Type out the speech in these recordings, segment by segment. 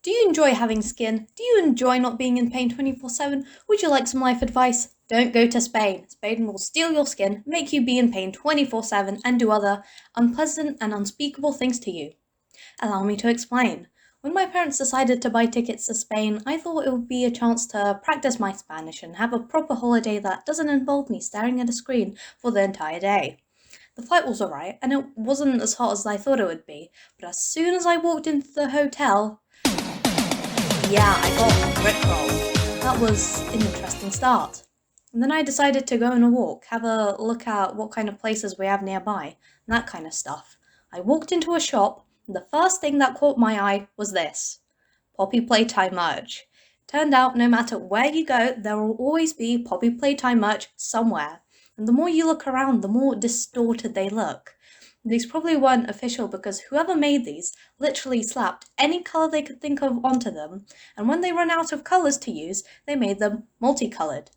Do you enjoy having skin? Do you enjoy not being in pain 24/7? Would you like some life advice? Don't go to Spain. Spain will steal your skin, make you be in pain 24/7, and do other unpleasant and unspeakable things to you. Allow me to explain. When my parents decided to buy tickets to Spain, I thought it would be a chance to practice my Spanish and have a proper holiday that doesn't involve me staring at a screen for the entire day. The flight was alright, and it wasn't as hot as I thought it would be, but as soon as I walked into the hotel, yeah, I got rickrolled. That was an interesting start. And then I decided to go on a walk, have a look at what kind of places we have nearby, and that kind of stuff. I walked into a shop, and the first thing that caught my eye was this Poppy Playtime merch. Turned out no matter where you go, there will always be Poppy Playtime merch somewhere. And the more you look around, the more distorted they look. These probably weren't official because whoever made these literally slapped any colour they could think of onto them, and when they ran out of colours to use, they made them multicoloured.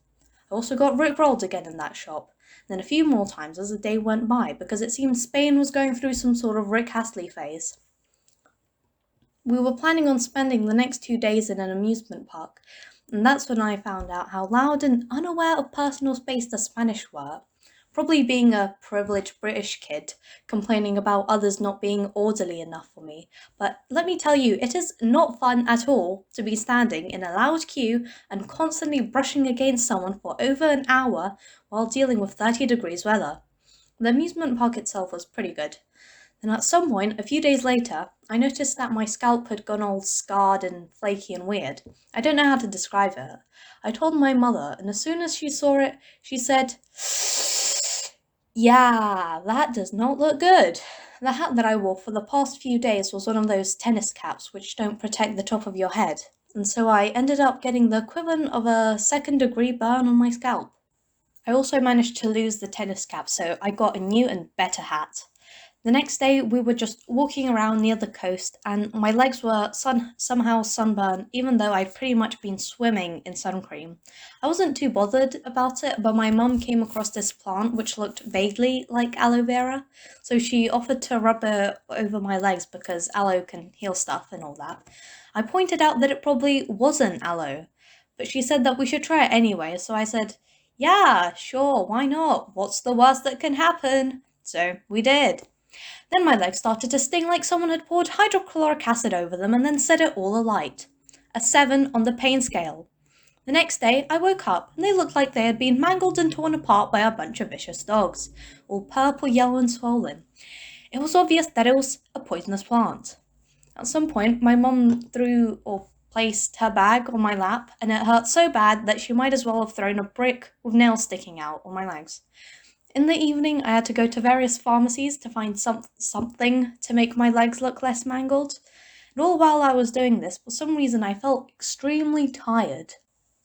I also got rickrolled again in that shop, then a few more times as the day went by because it seemed Spain was going through some sort of Rick Astley phase. We were planning on spending the next 2 days in an amusement park, and that's when I found out how loud and unaware of personal space the Spanish were. Probably being a privileged British kid, complaining about others not being orderly enough for me. But let me tell you, it is not fun at all to be standing in a loud queue and constantly brushing against someone for over an hour while dealing with 30 degrees weather. The amusement park itself was pretty good. Then at some point, a few days later, I noticed that my scalp had gone all scarred and flaky and weird. I don't know how to describe it. I told my mother, and as soon as she saw it, she said, "Yeah, that does not look good." The hat that I wore for the past few days was one of those tennis caps which don't protect the top of your head, and so I ended up getting the equivalent of a second-degree burn on my scalp. I also managed to lose the tennis cap, so I got a new and better hat. The next day, we were just walking around near the coast, and my legs were somehow sunburned, even though I'd pretty much been swimming in sun cream. I wasn't too bothered about it, but my mum came across this plant which looked vaguely like aloe vera, so she offered to rub it over my legs because aloe can heal stuff and all that. I pointed out that it probably wasn't aloe, but she said that we should try it anyway, so I said, "Yeah, sure, why not? What's the worst that can happen?" So we did. Then my legs started to sting like someone had poured hydrochloric acid over them and then set it all alight. A 7 on the pain scale. The next day, I woke up and they looked like they had been mangled and torn apart by a bunch of vicious dogs, all purple, yellow, and swollen. It was obvious that it was a poisonous plant. At some point, my mum threw or placed her bag on my lap, and it hurt so bad that she might as well have thrown a brick with nails sticking out on my legs. In the evening, I had to go to various pharmacies to find something to make my legs look less mangled. And all while I was doing this, for some reason I felt extremely tired.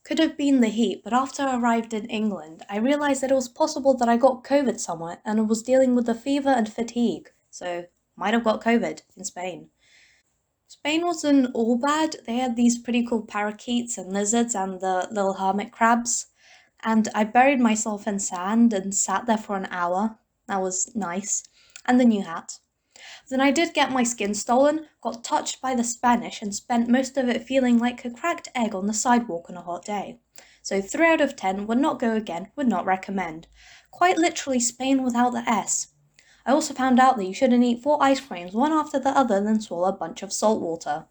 Could have been the heat, but after I arrived in England, I realised that it was possible that I got COVID somewhere and was dealing with the fever and fatigue, so might have got COVID in Spain. Spain wasn't all bad. They had these pretty cool parakeets and lizards and the little hermit crabs. And I buried myself in sand and sat there for an hour. That was nice. And the new hat. Then I did get my skin stolen, got touched by the Spanish, and spent most of it feeling like a cracked egg on the sidewalk on a hot day. So 3 out of 10 would not go again, would not recommend. Quite literally Spain without the S. I also found out that you shouldn't eat 4 ice creams, one after the other, then swallow a bunch of salt water.